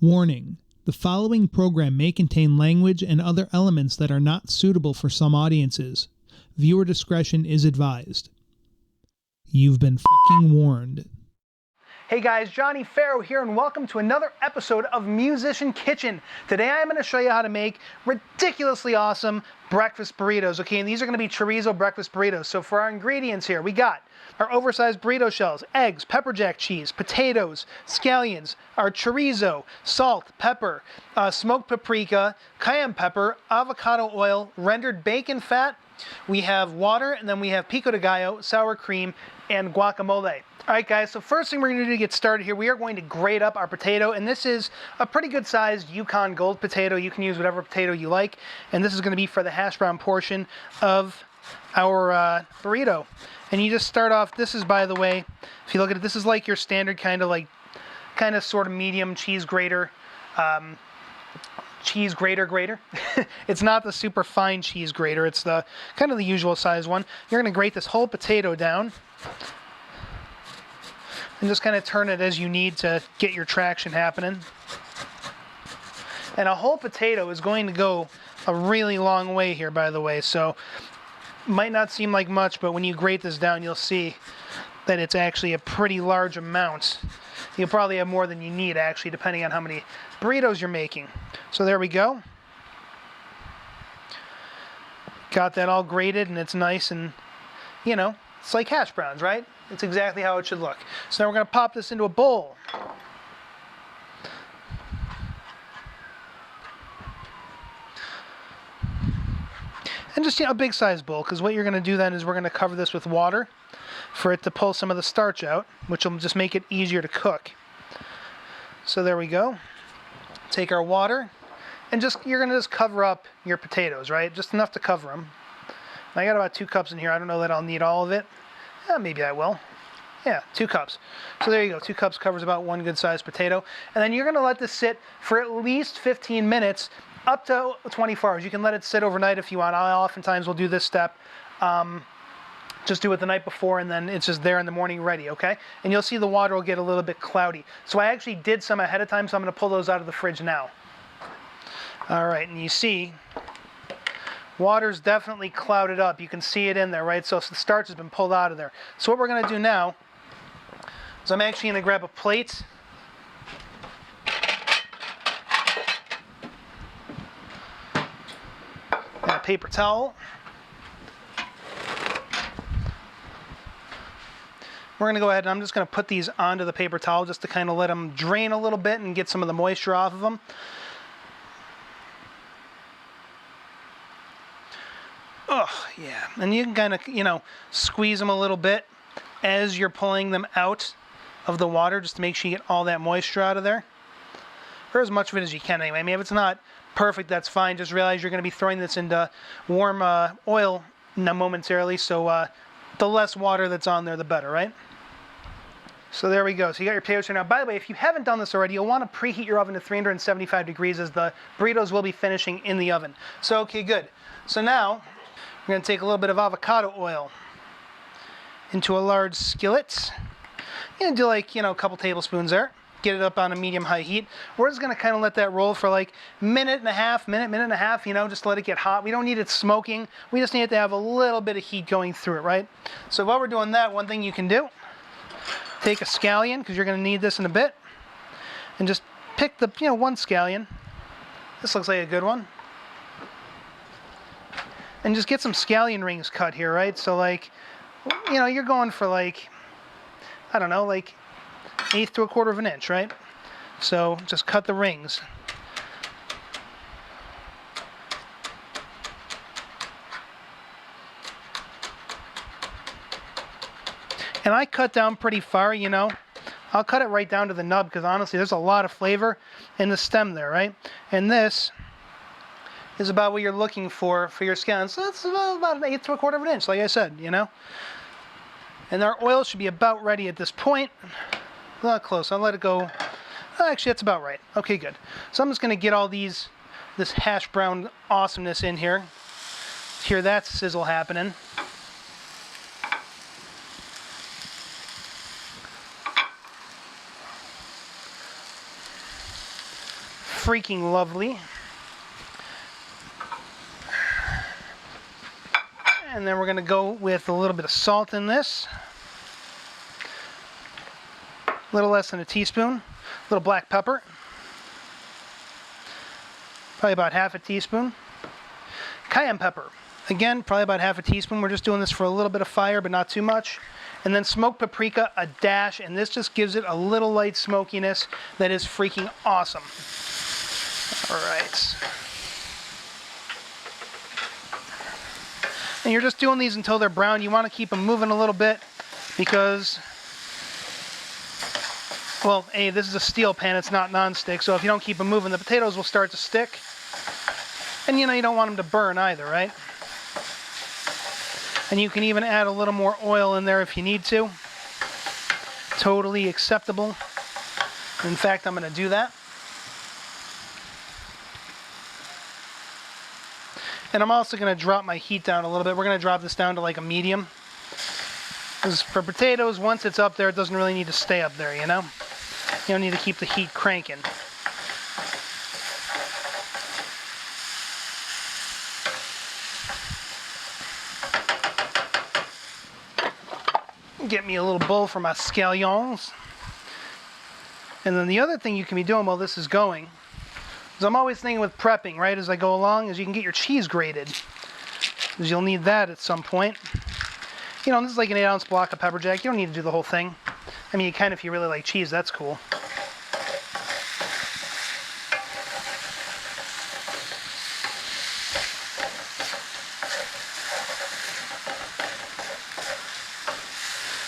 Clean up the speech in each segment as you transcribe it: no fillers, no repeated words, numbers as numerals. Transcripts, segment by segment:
Warning: the following program may contain language and other elements that are not suitable for some audiences. Viewer discretion is advised. You've been fucking warned. Hey guys, Johnny Farrow here, and welcome to another episode of Musician Kitchen. Today I'm going to show you how to make ridiculously awesome breakfast burritos, okay? And these are going to be chorizo breakfast burritos. So for our ingredients here, we got our oversized burrito shells, eggs, pepperjack cheese, potatoes, scallions, our chorizo, salt, pepper, smoked paprika, cayenne pepper, avocado oil, rendered bacon fat. We have water, and then we have pico de gallo, sour cream, and guacamole. All right, guys, so first thing we're going to do to get started here, we are going to grate up our potato, and this is a pretty good sized Yukon Gold potato. You can use whatever potato you like, and this is going to be for the hash brown portion of our burrito. And you just start off, this is, by the way, if you look at it, this is like your standard kind of sort of medium cheese grater, grater. It's not the super fine cheese grater, it's the kind of the usual size one. You're going to grate this whole potato down and just kind of turn it as you need to get your traction happening. And a whole potato is going to go a really long way here, by the way, so might not seem like much, but when you grate this down, you'll see that it's actually a pretty large amount. You'll probably have more than you need, actually, depending on how many burritos you're making. So there we go. Got that all grated, and it's nice, and, you know, it's like hash browns, right? It's exactly how it should look. So now we're going to pop this into a bowl. And just, a big size bowl, because what you're going to do then is we're going to cover this with water for it to pull some of the starch out, which will just make it easier to cook. So there we go. Take our water, and you're going to just cover up your potatoes, right? Just enough to cover them. I got about 2 cups in here. I don't know that I'll need all of it. Maybe I will. Yeah, 2 cups. So there you go. 2 cups covers about 1 good sized potato. And then you're going to let this sit for at least 15 minutes, up to 24 hours. You can let it sit overnight if you want. I oftentimes will do this step. Just do it the night before, and then it's just there in the morning ready, okay? And you'll see the water will get a little bit cloudy. So I actually did some ahead of time, so I'm going to pull those out of the fridge now. All right, and you see, water's definitely clouded up. You can see it in there, right? So the starch has been pulled out of there. So what we're going to do now is I'm actually going to grab a plate. And a paper towel. We're going to go ahead and I'm just going to put these onto the paper towel just to kind of let them drain a little bit and get some of the moisture off of them. Oh, yeah. And you can kind of, squeeze them a little bit as you're pulling them out of the water just to make sure you get all that moisture out of there. Or as much of it as you can anyway. I mean, if it's not perfect, that's fine. Just realize you're going to be throwing this into warm oil momentarily, so the less water that's on there, the better, right? So there we go. So you got your potatoes here. Now, by the way, if you haven't done this already, you'll want to preheat your oven to 375 degrees as the burritos will be finishing in the oven. So, okay, good. So now, we're going to take a little bit of avocado oil into a large skillet. You're going to do like, a couple tablespoons there. Get it up on a medium-high heat. We're just going to kind of let that roll for like minute and a half, just let it get hot. We don't need it smoking. We just need it to have a little bit of heat going through it, right? So while we're doing that, one thing you can do, take a scallion, because you're going to need this in a bit, and just pick the, one scallion. This looks like a good one. And just get some scallion rings cut here, right? So like, you're going for like, I don't know, like 1/8 to 1/4 of an inch, right? So just cut the rings. And I cut down pretty far, I'll cut it right down to the nub because honestly there's a lot of flavor in the stem there, right? And this is about what you're looking for your scallions. So that's about 1/8 to 1/4 of an inch, like I said, And our oil should be about ready at this point. Not close. I'll let it go. Actually, that's about right. Okay, good. So I'm just going to get all this hash brown awesomeness in here. Hear that sizzle happening. freaking lovely. And then we're going to go with a little bit of salt in this. A little less than a teaspoon. A little black pepper. Probably about half a teaspoon. Cayenne pepper. Again, probably about half a teaspoon. We're just doing this for a little bit of fire, but not too much. And then smoked paprika, a dash, and this just gives it a little light smokiness that is freaking awesome. All right. And you're just doing these until they're brown. You want to keep them moving a little bit because, well, A, this is a steel pan, it's not non-stick, so if you don't keep them moving, the potatoes will start to stick. And you know, you don't want them to burn either, right? And you can even add a little more oil in there if you need to. Totally acceptable. In fact, I'm going to do that. And I'm also going to drop my heat down a little bit. We're going to drop this down to like a medium. Because for potatoes, once it's up there, it doesn't really need to stay up there, you know? You don't need to keep the heat cranking. Get me a little bowl for my scallions. And then the other thing you can be doing while this is going is I'm always thinking with prepping, right, as I go along, is you can get your cheese grated. Because you'll need that at some point. You know, this is like an 8-ounce block of Pepperjack. You don't need to do the whole thing. I mean, you can if you really like cheese. That's cool.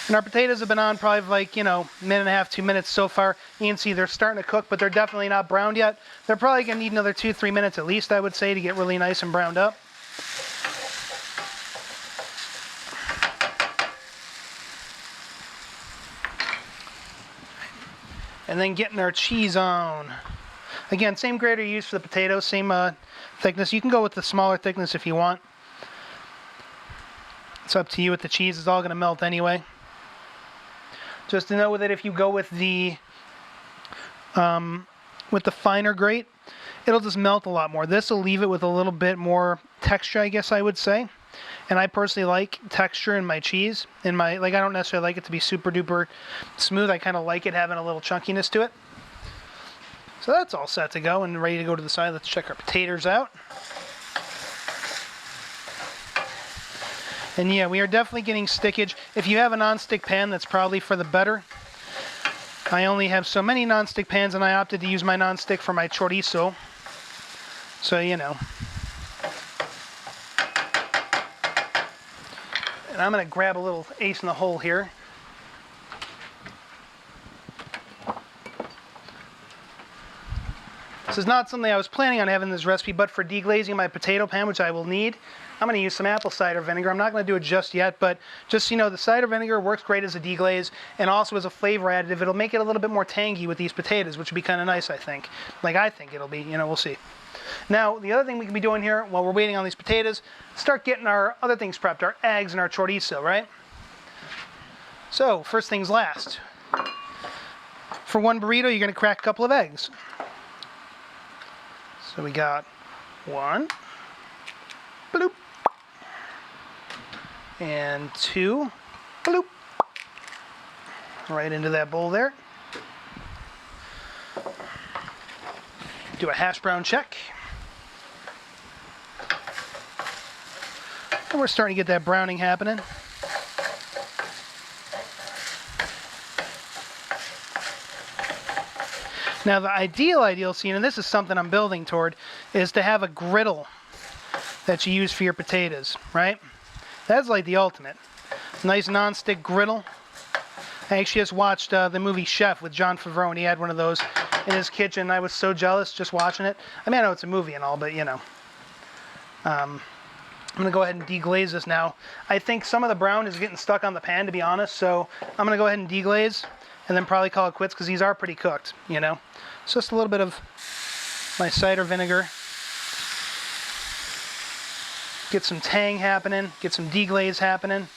And our potatoes have been on probably like, you know, a minute and a half, 2 minutes so far. You can see they're starting to cook, but they're definitely not browned yet. They're probably going to need another 2-3 minutes at least, I would say, to get really nice and browned up. And then getting our cheese on. Again, same grater you use for the potatoes, same thickness. You can go with the smaller thickness if you want. It's up to you with the cheese. It's all going to melt anyway. Just to know that if you go with the finer grate, it'll just melt a lot more. This will leave it with a little bit more texture, I guess I would say. And I personally like texture in my cheese. I don't necessarily like it to be super duper smooth. I kind of like it having a little chunkiness to it. So that's all set to go and ready to go to the side. Let's check our potatoes out. And yeah, we are definitely getting stickage. If you have a non-stick pan, that's probably for the better. I only have so many non-stick pans, and I opted to use my non-stick for my chorizo. So, you know. And I'm going to grab a little ace in the hole here. This is not something I was planning on having this recipe, but for deglazing my potato pan, which I will need, I'm going to use some apple cider vinegar. I'm not going to do it just yet, but just so you know, the cider vinegar works great as a deglaze and also as a flavor additive. It'll make it a little bit more tangy with these potatoes, which would be kind of nice, I think. Like I think it'll be, you know, we'll see. Now, the other thing we can be doing here while we're waiting on these potatoes, start getting our other things prepped, our eggs and our chorizo, right? So, first things last. For one burrito, you're going to crack a couple of eggs. So we got one, bloop, and two, bloop, right into that bowl there. Do a hash brown check. And we're starting to get that browning happening. Now the ideal scene, and this is something I'm building toward, is to have a griddle that you use for your potatoes, right? That's like the ultimate. Nice non-stick griddle. I actually just watched the movie Chef with Jon Favreau, and he had one of those in his kitchen. I was so jealous just watching it. I mean, I know it's a movie and all, but you know. I'm going to go ahead and deglaze this now. I think some of the brown is getting stuck on the pan, to be honest, so I'm going to go ahead and deglaze and then probably call it quits because these are pretty cooked, you know. So just a little bit of my cider vinegar. Get some tang happening, get some deglaze happening.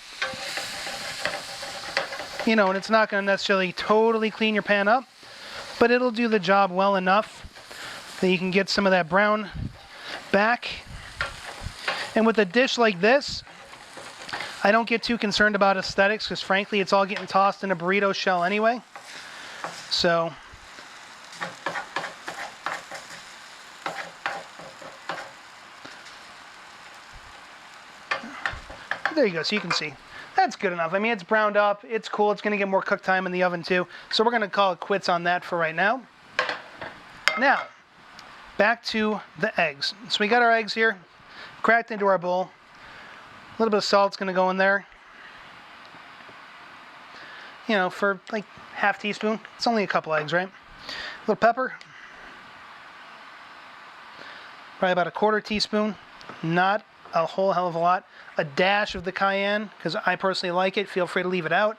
You know, and it's not going to necessarily totally clean your pan up, but it'll do the job well enough Then you can get some of that brown back. And with a dish like this, I don't get too concerned about aesthetics because frankly it's all getting tossed in a burrito shell anyway. So there you go, so you can see. That's good enough. I mean, it's browned up, it's cool, it's gonna get more cook time in the oven too. So we're gonna call it quits on that for right now. Now, back to the eggs. So we got our eggs here, cracked into our bowl. A little bit of salt's gonna go in there. You know, for like half teaspoon. It's only a couple eggs, right? A little pepper. Probably about a quarter teaspoon. Not a whole hell of a lot. A dash of the cayenne, because I personally like it. Feel free to leave it out.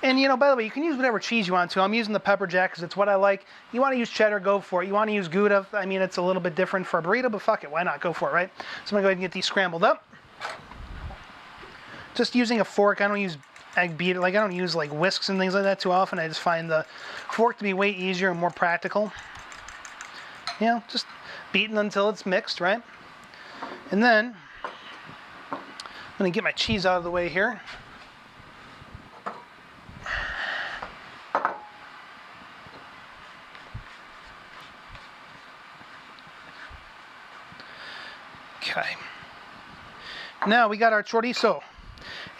And, you know, by the way, you can use whatever cheese you want to. I'm using the Pepperjack because it's what I like. You want to use cheddar, go for it. You want to use Gouda. I mean, it's a little bit different for a burrito, but fuck it. Why not? Go for it, right? So I'm going to go ahead and get these scrambled up. Just using a fork. I don't use egg beater. Like, I don't use, like, whisks and things like that too often. I just find the fork to be way easier and more practical. You know, just beating until it's mixed, right? And then I'm going to get my cheese out of the way here. Okay. Now we got our chorizo.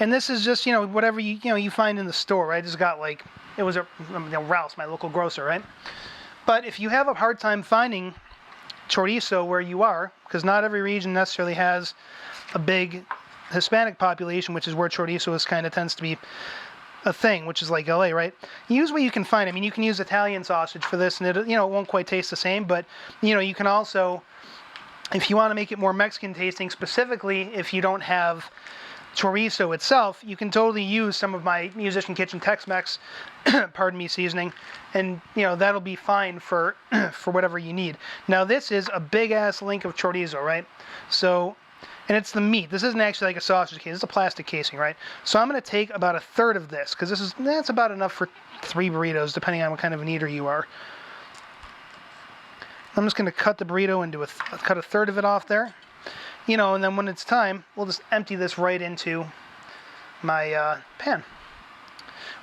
And this is just, you know, whatever you find in the store, right? Just got like, it was a Ralph's, my local grocer, right? But if you have a hard time finding chorizo where you are, because not every region necessarily has a big Hispanic population, which is where chorizo is kind of tends to be a thing, which is like LA, right? Use what you can find. I mean, you can use Italian sausage for this, and it, you know, it won't quite taste the same, but you know, you can also, if you want to make it more Mexican tasting, specifically if you don't have chorizo itself, you can totally use some of my Musician Kitchen Tex-Mex, pardon me, seasoning, and you know, that'll be fine for for whatever you need. Now this is a big ass link of chorizo, right? So, and it's the meat. This isn't actually like a sausage case. It's a plastic casing, right? So I'm going to take about a third of this because that's about enough for 3 burritos, depending on what kind of an eater you are. I'm just going to cut the burrito into cut a third of it off there. You know, and then when it's time, we'll just empty this right into my pan.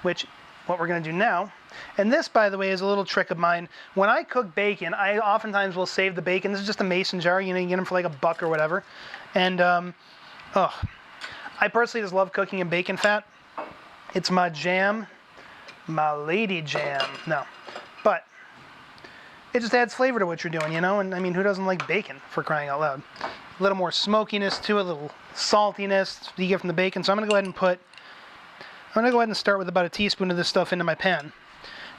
Which, what we're going to do now, and this, by the way, is a little trick of mine. When I cook bacon, I oftentimes will save the bacon. This is just a mason jar. You know, you get them for like $1 or whatever. And, I personally just love cooking in bacon fat. It's my jam, my lady jam. No, but it just adds flavor to what you're doing, you know? And I mean, who doesn't like bacon, for crying out loud? A little more smokiness to it, a little saltiness you get from the bacon. So I'm going to go ahead and start with about a teaspoon of this stuff into my pan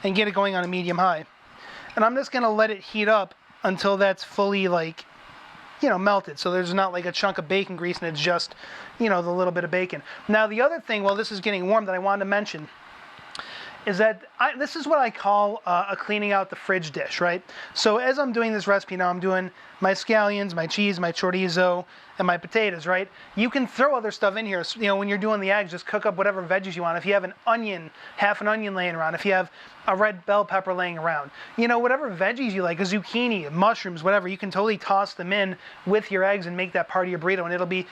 and get it going on a medium high. And I'm just going to let it heat up until that's fully, like, you know, melted. So there's not like a chunk of bacon grease and it's just, you know, the little bit of bacon. Now the other thing, while this is getting warm, that I wanted to mention is that this is what I call a cleaning out the fridge dish, right? So as I'm doing this recipe now, I'm doing my scallions, my cheese, my chorizo, and my potatoes, right? You can throw other stuff in here. So, you know, when you're doing the eggs, just cook up whatever veggies you want. If you have an onion, half an onion laying around, if you have a red bell pepper laying around, you know, whatever veggies you like, a zucchini, mushrooms, whatever, you can totally toss them in with your eggs and make that part of your burrito, and it'll be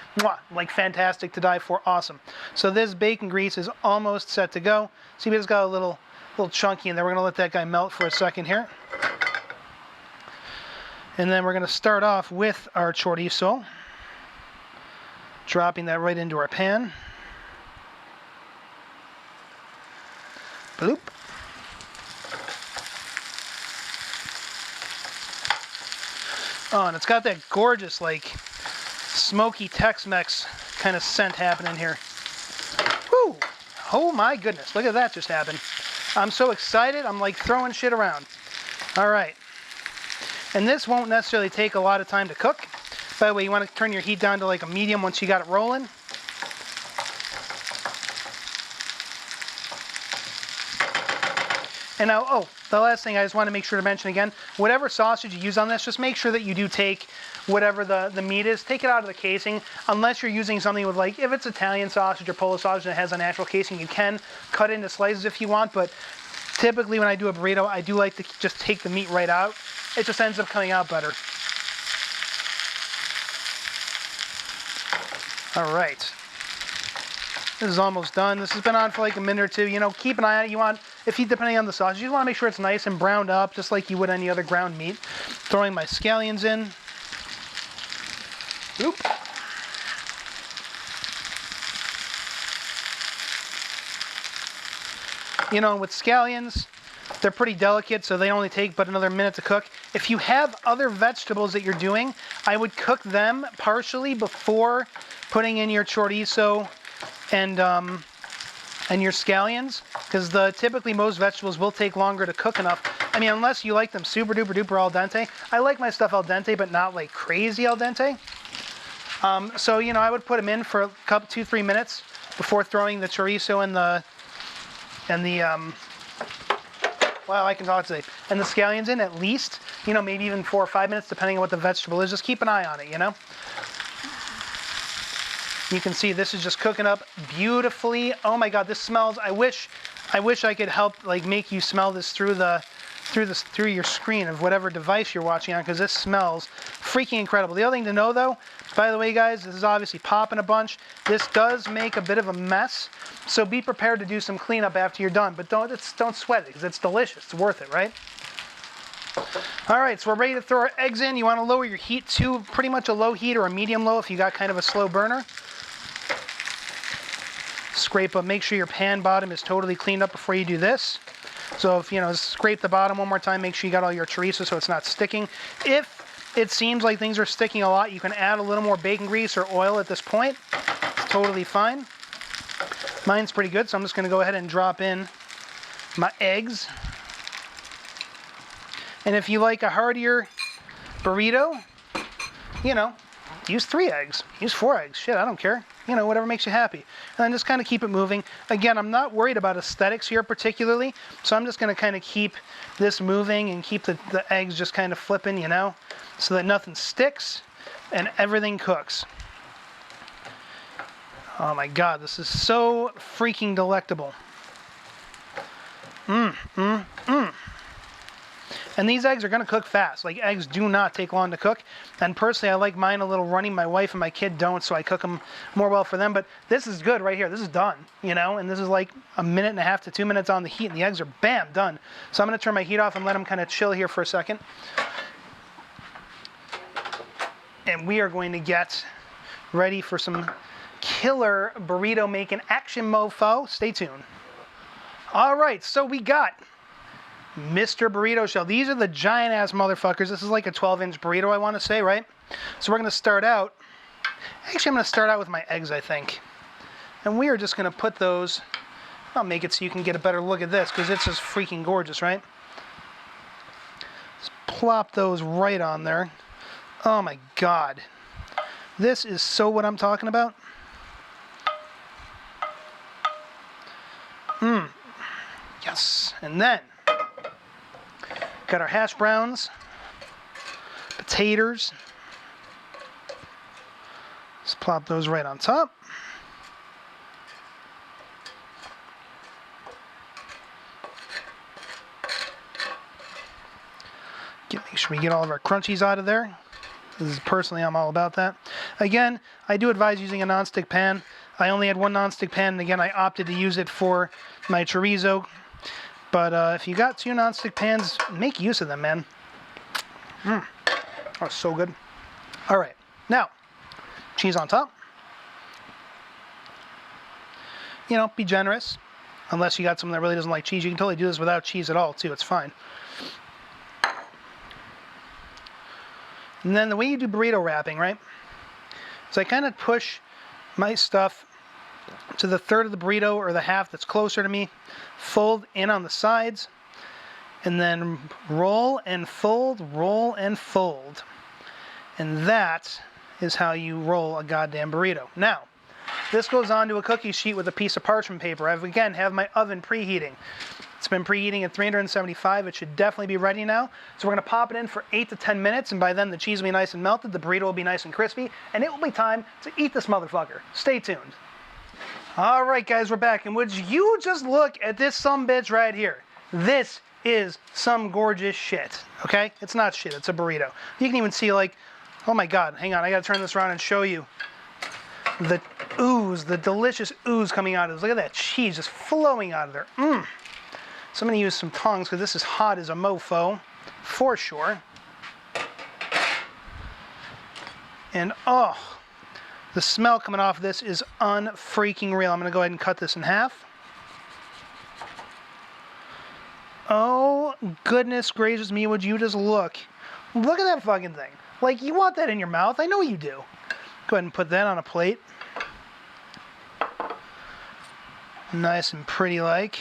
like fantastic to die for, awesome. So this bacon grease is almost set to go. See, we just got a little chunky in there. We're gonna let that guy melt for a second here. And then we're gonna start off with our chorizo, dropping that right into our pan. Bloop. Oh, and it's got that gorgeous, like, smoky Tex-Mex kind of scent happening here. Woo! Oh my goodness, look at that just happened. I'm so excited, I'm like throwing shit around. All right. And this won't necessarily take a lot of time to cook. By the way, you want to turn your heat down to like a medium once you got it rolling. And now, the last thing I just want to make sure to mention again, whatever sausage you use on this, just make sure that you do take whatever the meat is, take it out of the casing, unless you're using something with, like, if it's Italian sausage or Polish sausage that has a natural casing, you can cut into slices if you want, but Typically when I do a burrito, I do like to just take the meat right out. It just ends up coming out better. All right. This is almost done. This has been on for like a minute or two. You know, keep an eye on it. You want, depending on the sauce, you want to make sure it's nice and browned up, just like you would any other ground meat. Throwing my scallions in. Oop. You know, with scallions, they're pretty delicate, so they only take but another minute to cook. If you have other vegetables that you're doing, I would cook them partially before putting in your chorizo and your scallions, because typically most vegetables will take longer to cook enough. I mean, unless you like them super duper duper al dente. I like my stuff al dente, but not like crazy al dente. So, you know, I would put them in for a couple, 2-3 minutes before throwing the chorizo and the wow, I can talk today. And the scallions in at least, you know, maybe even 4 or 5 minutes, depending on what the vegetable is. Just keep an eye on it, you know. You can see this is just cooking up beautifully. Oh my God, this smells. I wish I could help like make you smell this through your screen of whatever device you're watching on, because this smells freaking incredible. The other thing to know though, by the way guys, this is obviously popping a bunch. This does make a bit of a mess, so be prepared to do some cleanup after you're done, but don't sweat it, because it's delicious. It's worth it, right? All right, so we're ready to throw our eggs in. You want to lower your heat to pretty much a low heat or a medium low if you got kind of a slow burner. Scrape up, make sure your pan bottom is totally cleaned up before you do this. So if, you know, scrape the bottom one more time, make sure you got all your chorizo so it's not sticking. If it seems like things are sticking a lot, you can add a little more bacon grease or oil at this point. It's totally fine. Mine's pretty good, so I'm just going to go ahead and drop in my eggs. And if you like a heartier burrito, you know, use 3 eggs, use 4 eggs. Shit, I don't care. You know, whatever makes you happy. And then just kind of keep it moving. Again, I'm not worried about aesthetics here particularly, so I'm just going to kind of keep this moving and keep the eggs just kind of flipping, you know, so that nothing sticks and everything cooks. Oh my God, this is so freaking delectable. And these eggs are going to cook fast. Like, eggs do not take long to cook. And personally, I like mine a little runny. My wife and my kid don't, so I cook them more well for them. But this is good right here. This is done, you know? And this is like 1.5 to 2 minutes on the heat, and the eggs are, bam, done. So I'm going to turn my heat off and let them kind of chill here for a second. And we are going to get ready for some killer burrito making action, mofo. Stay tuned. All right, so we got Mr. Burrito Shell. These are the giant ass motherfuckers. This is like a 12-inch burrito, I want to say, right? So we're going to start out. Actually, I'm going to start out with my eggs, I think. And we are just going to put those. I'll make it so you can get a better look at this, because it's just freaking gorgeous, right? Just plop those right on there. Oh my God. This is so what I'm talking about. Yes. And then got our hash browns, potatoes. Just plop those right on top. Make sure we get all of our crunchies out of there. Personally, I'm all about that. Again, I do advise using a nonstick pan. I only had one nonstick pan, and again, I opted to use it for my chorizo. But if you got 2 nonstick pans, make use of them, man. Oh, so good. All right, now, cheese on top. You know, be generous. Unless you got someone that really doesn't like cheese, you can totally do this without cheese at all, too. It's fine. And then the way you do burrito wrapping, right? So I kind of push my stuff to the third of the burrito, or the half that's closer to me, fold in on the sides, and then roll and fold, roll and fold. And that is how you roll a goddamn burrito. Now, this goes onto a cookie sheet with a piece of parchment paper. I again have my oven preheating. It's been preheating at 375. It should definitely be ready now. So we're going to pop it in for 8 to 10 minutes, and by then the cheese will be nice and melted, the burrito will be nice and crispy, and it will be time to eat this motherfucker. Stay tuned. All right, guys, we're back, and would you just look at this sumbitch right here? This is some gorgeous shit, okay? It's not shit, it's a burrito. You can even see like, oh my God, hang on, I gotta turn this around and show you the ooze, the delicious ooze coming out of this. Look at that cheese just flowing out of there. So I'm gonna use some tongs because this is hot as a mofo, for sure. And oh, the smell coming off this is unfreaking real. I'm gonna go ahead and cut this in half. Oh, goodness gracious me, would you just look. Look at that fucking thing. Like, you want that in your mouth? I know you do. Go ahead and put that on a plate. Nice and pretty like.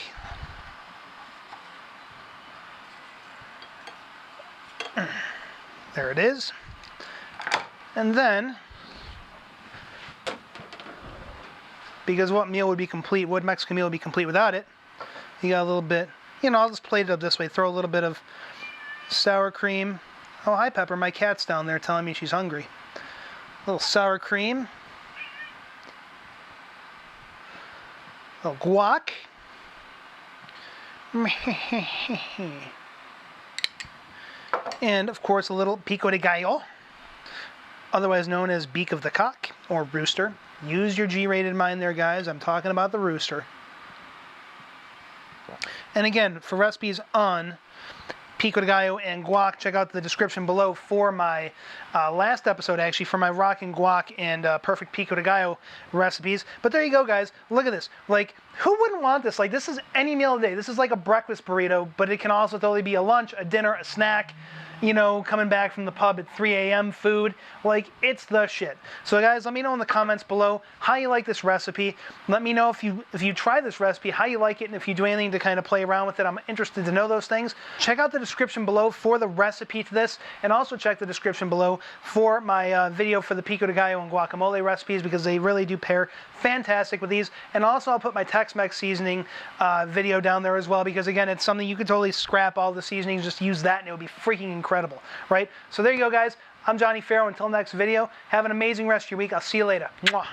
There it is. And then, because what meal would be complete, what Mexican meal would be complete without it? You got a little bit, you know, I'll just plate it up this way. Throw a little bit of sour cream. Oh, hi, Pepper. My cat's down there telling me she's hungry. A little sour cream. A little guac. And, of course, a little pico de gallo, otherwise known as beak of the cock or rooster. Use your G-rated mind there, guys. I'm talking about the rooster. And again, for recipes on pico de gallo and guac, check out the description below for my last episode, actually, for my rockin' guac and perfect pico de gallo recipes. But there you go, guys. Look at this. Like, who wouldn't want this? Like, this is any meal of the day. This is like a breakfast burrito, but it can also totally be a lunch, a dinner, a snack, you know, coming back from the pub at 3 a.m. food. Like, it's the shit. So guys, let me know in the comments below how you like this recipe. Let me know if you try this recipe, how you like it, and if you do anything to kind of play around with it. I'm interested to know those things. Check out the description below for the recipe to this, and also check the description below for my video for the pico de gallo and guacamole recipes, because they really do pair fantastic with these. And also I'll put my Tex-Mex seasoning video down there as well, because again, it's something you could totally scrap all the seasonings, just use that and it would be freaking incredible, right? So there you go, guys. I'm Johnny Farrow. Until next video, have an amazing rest of your week. I'll see you later. Mwah.